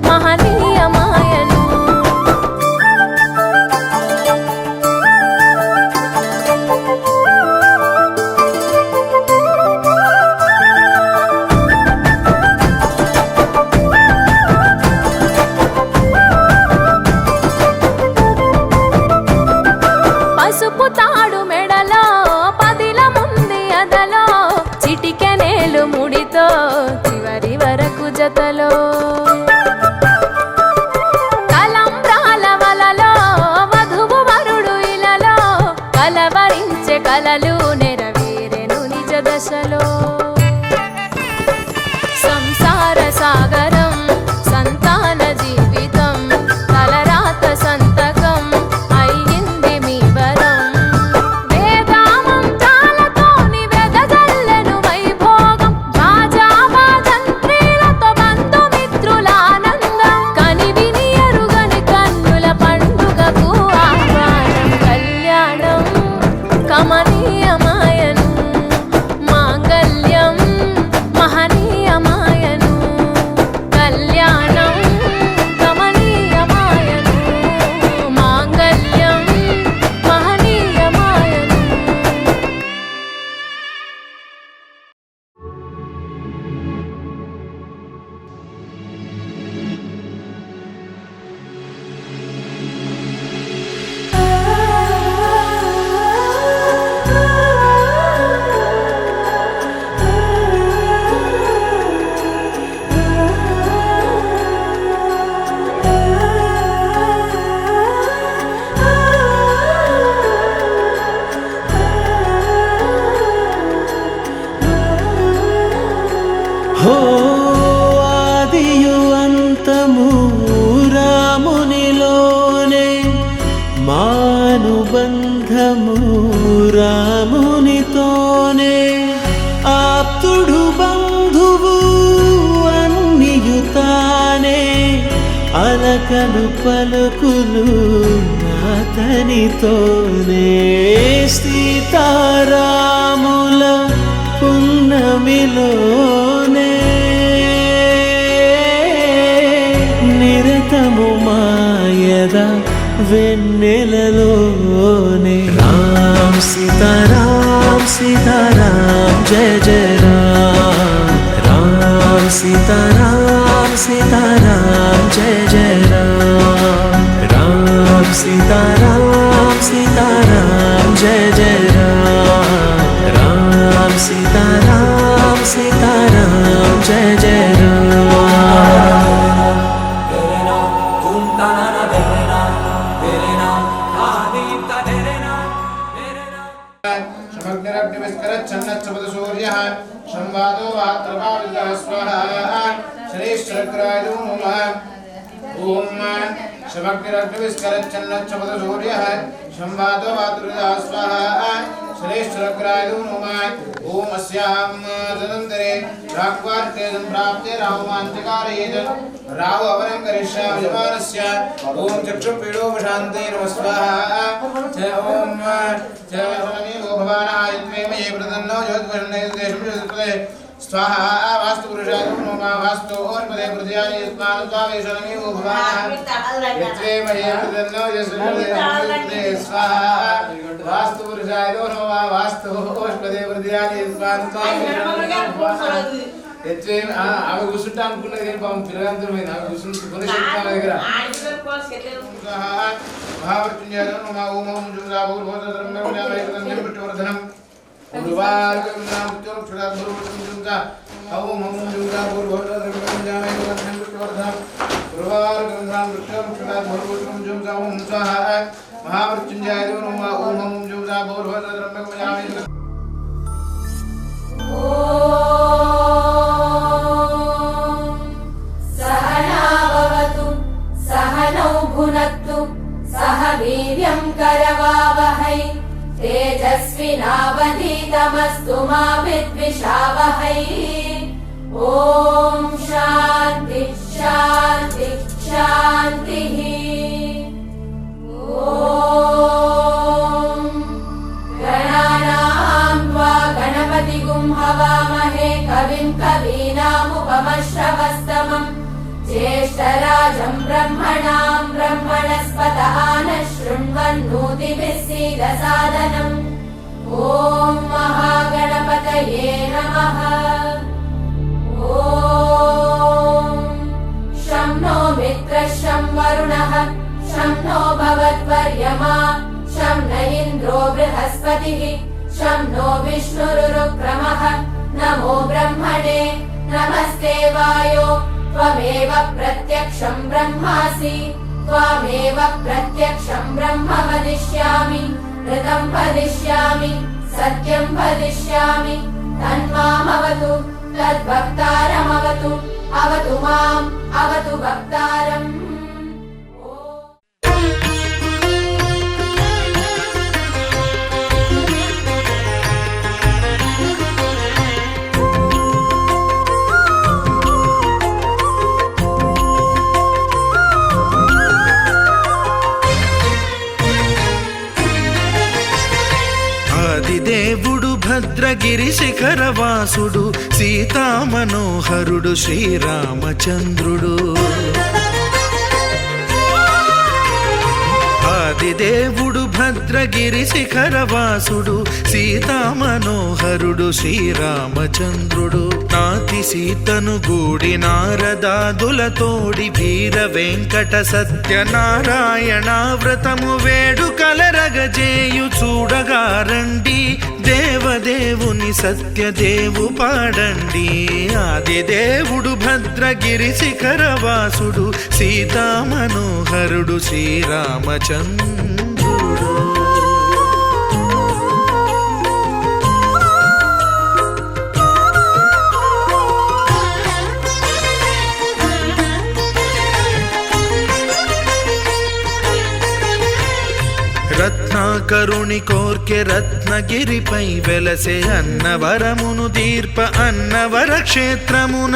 మహనీయమాయను పసుపు తాడు మెడలో పదిల ముంది అదలో చిటికెనేలు ముడితో చివరి వరకు జతలో తలంబ్రాల వలలో వధువు వరుడు ఇలలో కలవరించే కలలు నెరవేరెను నిజ దశలో సంసార సాగరం సంతాన జీవితం తలరాత సంతకం అయ్యింది మీ వరం వేదామంతాలతోని వెదజల్లెను వైభోగం బాజా బాజంత్రీలతో బంధుమిత్రుల పలకలు పలుకులు అతనితోనే సీతారాముల పున్నమిలోనే నిరతము మాయద వెన్నెలలోనే రామ్ సీతారాం సీతారాం జయ జయ రామ్ రామ్ సీతారాం సీతారాం జయ జయ రామ్ రామ్ సీతారాం సీతారాం జయ జయ రామ్ రామ్ సీతారాం సీతారాం జయ జయ రామ్ समग्रग्निविस्करच्छन्नच्छपदसूर्यः संवादो वात्रभावितः स्वाहा श्रीश्चक्रायो नमः ॐ समग्रग्निविस्करच्छन्नच्छपदसूर्यः संवादो वात्रभावितः स्वाहा श्रीश्चक्रायो नमः ॐ अस्यां तदन्तरे राक्वार्ते सम्प्राप्ते राहुमान्तिकारयेत् राहु अवरं करिष्यामि यजमानस्य ॐ चक्षुपीडोपशान्ते नमः स्वाहा च ॐ च शनमेवो भवानाय त्वेमये प्रदन्नो ज्योतिषन्नेदेशं स्वाहा वास्तु पुरुषाय नमः वास्तु ओर्पदे प्रत्यानि यस्मान् त्वावेशनमेवो भवानाय त्वेमये प्रदन्नो ज्योतिषन्नेदेशं स्वाहा वास्तु पुरुषाय नमः वास्तु ओर्पदे प्रत्यानि यस्मान् त्वावेशनमेवो भवानाय అవి కూర్చుంటా అనుకున్నది కానీ పాపం పిల్లలందరూ అవి కూర్చుని దగ్గర మహామృత్యుంజయ ఓం జుంజాభూర్భోధనం మహామృత్యుంజయ ఓం జుంజాభూర్భోధనం सहनावतु सहनौ भुनक्तु सह वीर्यं करवावहै तेजस्विनावधीतमस्तु मा विद्विषावहै ॐ शान्ति शान्ति शान्तिः ॐ गणानां त्वा गणपतिगुं हवामहे कविं कवीनामुपमश्रवस्तमम् ज्येष्ठराजं ब्रह्मणां ब्रह्मणस्पतः नः शृण्वन्नोतिभिः सीदसादनम् ॐ महागणपतये नमः ॐ शं नो मित्रः शं वरुणः शं नो भवद्वर्यमा शं न इन्द्रो बृहस्पतिः शं नो विष्णुरुक्रमः नमो ब्रह्मणे नमस्ते वायो त्वमेव प्रत्यक्षं ब्रह्मासि त्वमेव प्रत्यक्षं ब्रह्म वदिष्यामि ऋतं वदिष्यामि सत्यं वदिष्यामि तन्मामवतु तद्भक्तारमवतु अवतु माम् अवतु भक्तारम् దేవుడు భద్రగిరి శిఖరవాసుడు సీతామనోహరుడు శ్రీరామచంద్రుడు ఆదిదేవుడు భద్రగిరి శిఖరవాసుడు సీతామనోహరుడు శ్రీరామచంద్రుడు నాతి సీతను గూడి నారదాదులతోడి వీర వెంకట సత్యనారాయణ వ్రతము వేడుకలరగజేయు చూడగా రండి దేవదేవుని సత్యదేవు పాడండి ఆదిదేవుడు భద్రగిరి శిఖరవాసుడు సీతామనోహరుడు శ్రీరామచంద్రుడు రత్నాకరుని కోర్కె రత్నగిరిపై వెలసే అన్నవరమును దీర్ప అన్నవర క్షేత్రమున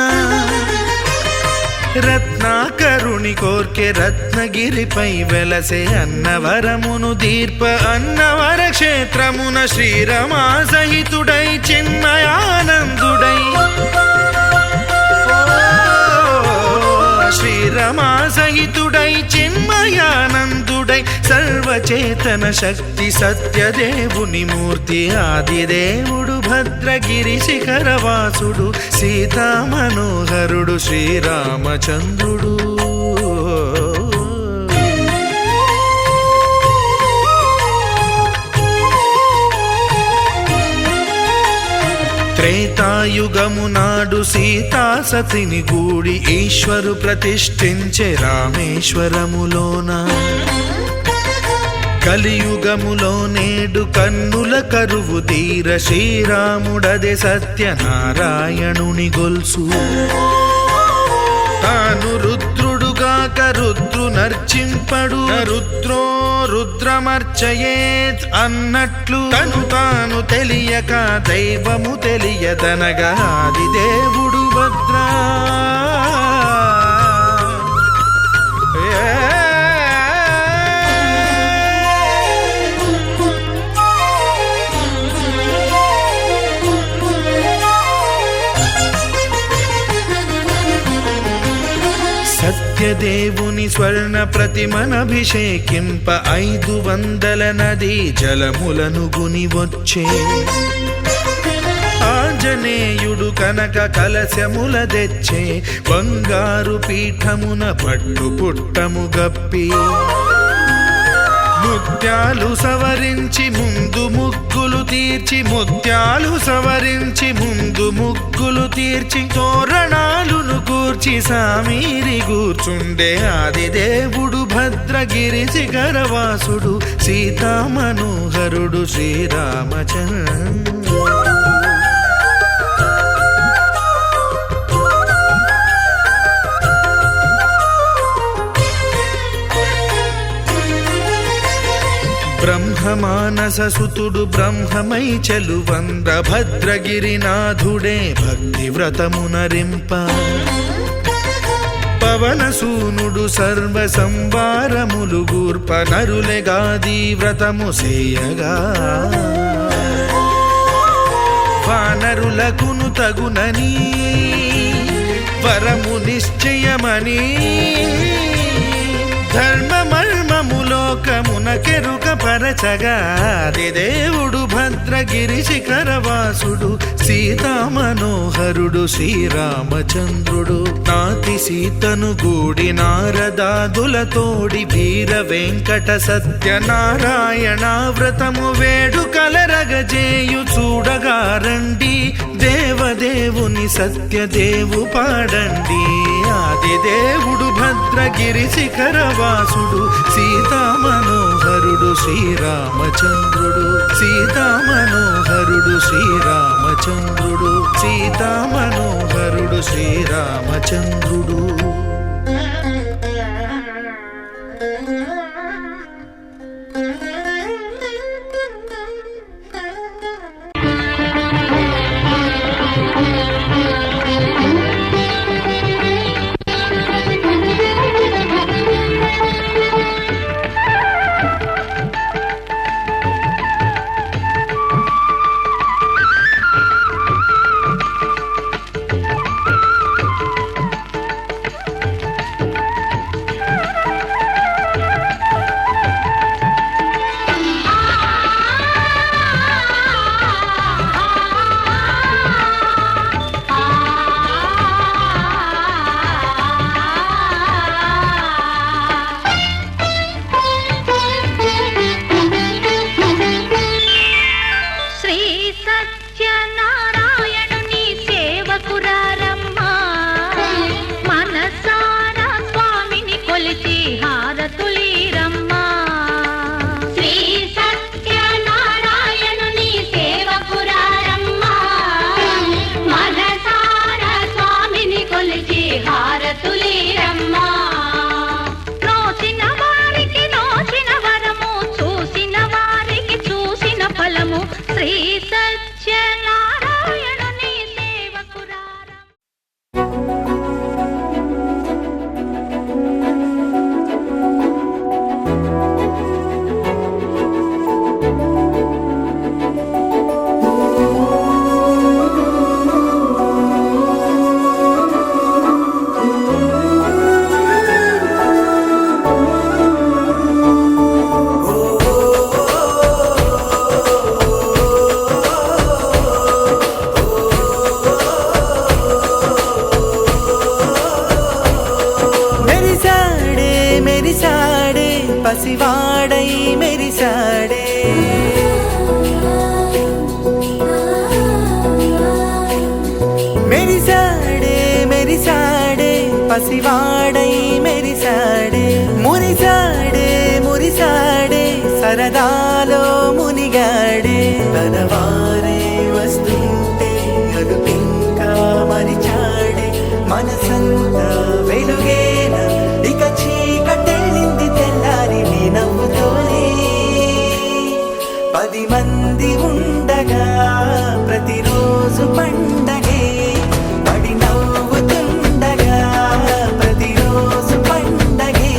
రత్నాకరుని శంకరుని కోర్కె రత్నగిరిపై వెలసే అన్నవరమును దీర్ప అన్నవర క్షేత్రమున శ్రీరమా సహితుడై చిన్మయానందుడై శ్రీరమా సహితుడై చిన్మయానందుడై సర్వచేతన శక్తి సత్యదేవుని మూర్తి ఆదిదేవుడు భద్రగిరి శిఖరవాసుడు సీతా మనోహరుడు శ్రీరామచంద్రుడు. త్రేతాయుగము నాడు సీతా సతిని గూడి ఈశ్వరు ప్రతిష్ఠించే రామేశ్వరములోన కలియుగములో నేడు కన్నుల కరువు తీర శ్రీరాముడదే సత్యనారాయణుని గొల్సు తాను రుద్రుడుగాక రుద్రు నర్చింపడు రుద్రో రుద్రమర్చయేత్ అన్నట్లు తను తాను తెలియక దైవము తెలియదనగా ఆది దేవుడు భద్రా సత్యదేవుని స్వర్ణ ప్రతిమనభిషేకింప 500 నదీ జలములను గుని వచ్చే ఆంజనేయుడు కనక కలశముల తెచ్చే బంగారు పీఠమున పట్టు పుట్టము గప్పి ముత్యాలు సవరించి ముందు ముగ్గులు తీర్చి ముత్యాలు సవరించి ముందు ముగ్గులు తీర్చి తోరణాలును కూర్చి సామీరి కూర్చుండే ఆదిదేవుడు భద్రగిరి శిఖరవాసుడు సీతా మనోహరుడు శ్రీరామచంద్రుడు. బ్రహ్మమానస సుతుడు బ్రహ్మమై చెలువంద్ర భద్రగిరినాథుడే భక్తి వ్రతమునరింప పవనసూనుడు సర్వ సంవారములు గూర్ప నరులెగాది వ్రతము సేయగా వానరులకును తగునని వరము నిశ్చయమని ధర్మమర్మములోకమున కెరుక పరచగా దేవుడు భద్రగిరి శిఖరవాసుడు సీతా మనోహరుడు శ్రీరామచంద్రుడు. నాతి సీతను గూడి నారదాదులతోడి వీర వెంకట సత్యనారాయణ వ్రతము వేడుకలరగజేయు చూడగా రండి దేవదేవుని సత్యదేవు పాడండి. ఆదిదేవుడు భద్రగిరి శిఖరవాసుడు సీతా మనోహరుడు శ్రీరామచంద్రుడు సీతా మనోహరుడు శ్రీరామచంద్రుడు సీతా మనోహరుడు శ్రీరామచంద్రుడు. విరిసాడే పసివాడై మెరిసాడే మెరిసాడే మెరిసాడే పసివాడై మెరిసాడే మురిసాడే మురిసాడే సరదాలో మునిగాడే తనవారే వస్తుంటే అదుపింకా మరిచాడే మనసంతా వెలుగేన ఇక చీకటెళ్ళింది తెల్లారి నీ నవ్వుతోనే 10 మంది ఉండగా ప్రతిరోజు పండగే పడి నవ్వుతుండగా ప్రతిరోజు పండగే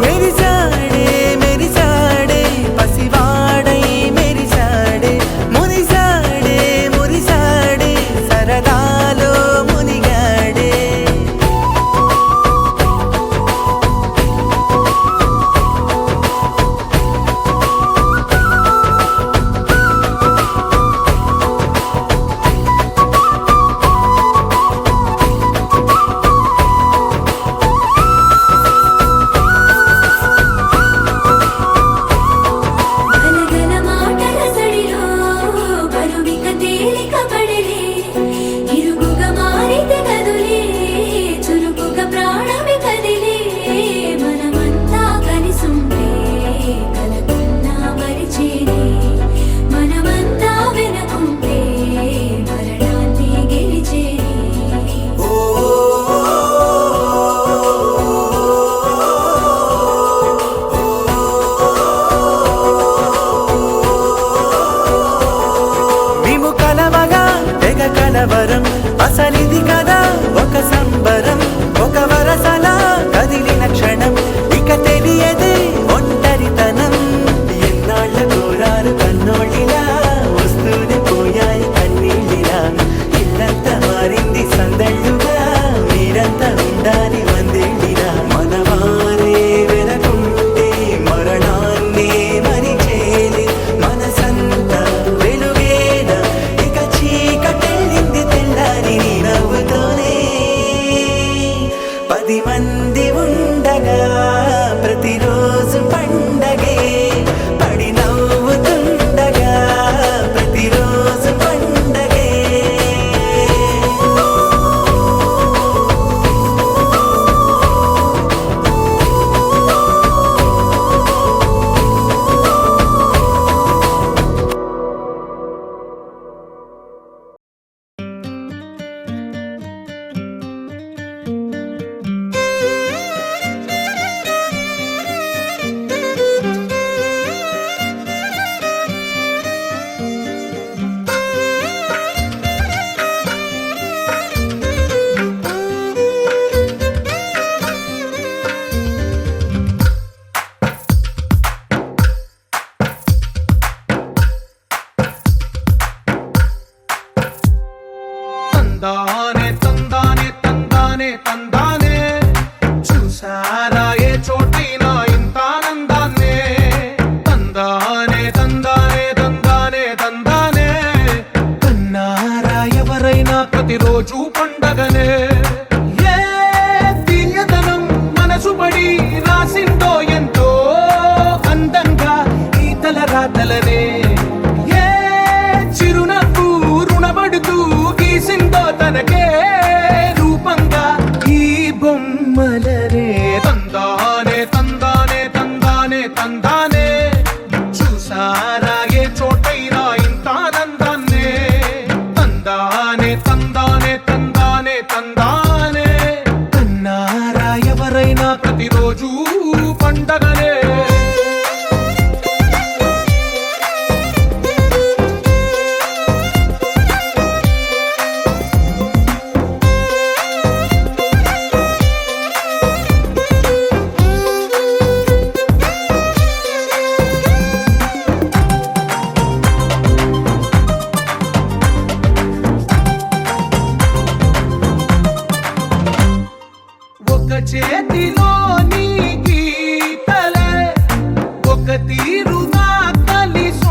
మెరిసాడే మెరిసాడే పసివాడై మెరిసాడే మురిసాడే మురిసాడే సరదాలో మునిగాడే ఘనఘన మాటల సడిలో బరువిక తేలిక పడలే ఇరుగుగా మారితే కదులే చురుకుగా ప్రాణమి కదిలే మనమంతా కలిసుంటే కలకున్నా మరిచేనే మనమంతా వెనకుంటే మరణాన్ని గెలిచేనే మేము కలవగా తెగ కలవరం అసలిది కదా ఒక సంబరం ఒక వరసలా కదిలిన క్షణం ఇక తెలియదే ఒంటరితనం ఎన్నాళ్ళ కోరారు కన్నోళ్ళిలా వస్తూనే పోయాయి కన్నీళ్ళిలా ఇల్లంతా మారింది సందళ్ళుగా మీరంతా ఉండాలి వందేళ్ళిలా మనవారే వెనకుంటే మరణాన్నే మరిచేలి మనసంతా వెలుగేన ఇక చీకటెళ్ళింది తెల్లారి నీ నవ్వుతోనే 10 మంది ఉండగా ప్రతిరోజు పండగే పడి నవ్వుతుండగా ప్రతిరోజు పండగే తందానే తందానే తందానే తందానే చూసారా ఏ చోటైనా ఇంత ఆనందాన్నే తందానే తందానే తందానే తందానే కన్నారా ఎవరైనా ప్రతిరోజు పండగనే ఏ తీయదనం మనసు పడి రాసిందో ఎంతో అందంగా ఈ తల రాతలనే ఏ చిరునవ్వు రుణపడుతూ గీసిందో తనకే రూపంగా ఈ బొమ్మలనే తందానే తందానే తందానే తందానే చూసారా ఏ చోటైనా ఇంత ఆనందాన్నే తందానే తందానే తందానే తందానే కన్నారా ఎవరైనా ప్రతిరోజు పండగనే చేతిలోని గీతలే ఒక తీరుగా కలిసి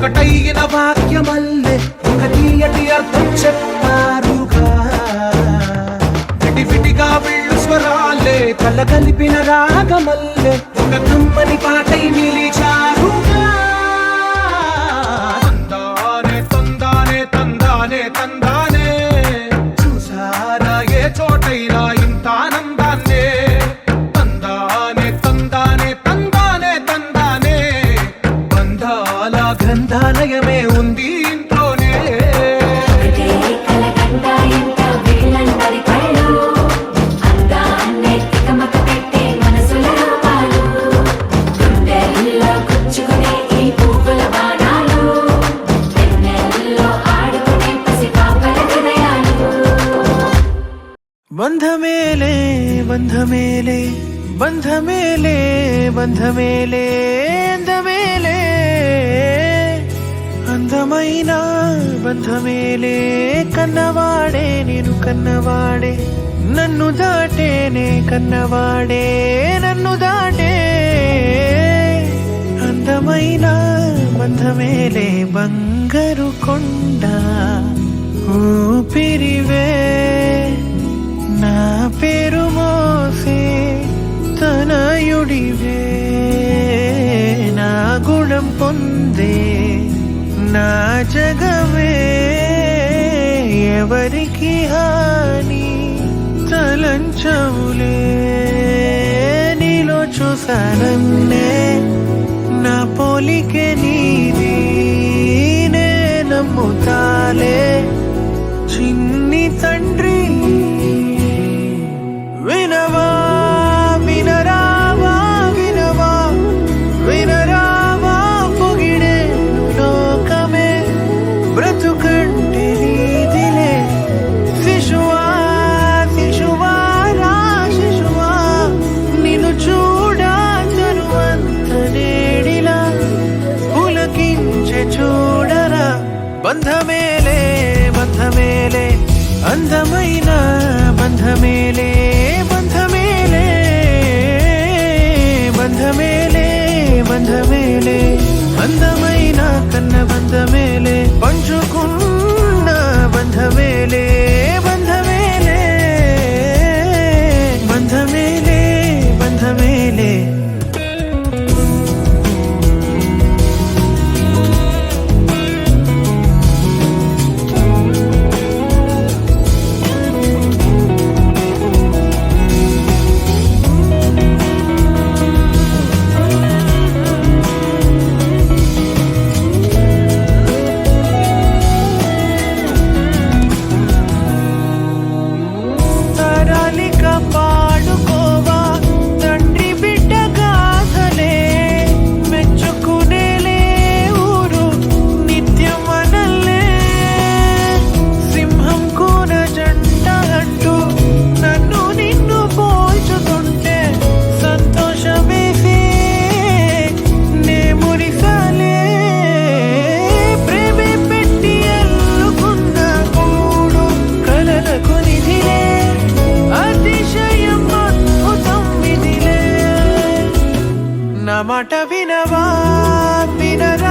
ఒకటైన వాక్యమల్లే ఒక తీయటి అర్థం చెప్పారుగా విడివిడిగా వీళ్ళు స్వరాలే కల కలిపిన రాగమల్లే ఒక కమ్మని పాటై నిలిచారుగా తందానే తందానే తందానే తందానే చూసారా ఏ చోటైనా ఇంత ఆనందాన్నే తందానే తందానే తందానే తందానే బంధాల గ్రంథాలయమే ఉంది ఇంట్లోనే ఒకటే కలకండ ఎంత వీళ్ళందరి కళ్ళు అందాన్నే తికమక పెట్టే మనసుల రూపాలు గుండెల్లో గుచ్చుకునే ఈ పువ్వుల బాణాలు వెన్నెల్లో ఆడుకునే పసిపాపల హృదయాలు బంధమేలే బంధమేలే బంధమేలే బంధమేలే అందమేలే అందమైన బంధమేలే కన్నవాడే నేను కన్నవాడే నన్ను దాటేనే కన్నవాడే నన్ను దాటే అందమైన బంధమేలే బంగారు కొండ ఊపిరివే నా పేరు మోసే తనయుడివే నా గుణం పొందే నా జగమే ఎవరికి హాని తలంచవులే నీలో చూసానన్నే నా పోలికే నీది నే నమ్ముతాలే చిన్ని తండ్రి వినవా వినరావా వినవా వినరావా పొగిడే లోకమే బ్రతుకంటే నీదిలే శిశువా శిశువా రా శిశువా నిన్ను చూడా తరువంత నేడిలా పులకించే చూడరా బంధమేలే బంధమేలే అందమైన బంధమేలే బంధమేలే బంధమేలే బంధమేలే అందమైన కన్న బంధమేలే పంచుకున్న బంధమేలే బంధమేలే బంధమేలే బంధమేలే తరాలిక పాడుకోవా తండ్రి బిడ్డ గాథలే మెచ్చుకునేలే ఊరు నిత్యం మనల్లే సింహం కూన జంట అంటూ నన్ను నిన్ను పోల్చుతుంటే సంతోషమేసే నే మురిసాలే ప్రేమే పెట్టి ఎల్లుకున్న కూడు కలలకు నిధిలే అతిశయం అద్భుతం విధిలే నా మాట వినవా వినరా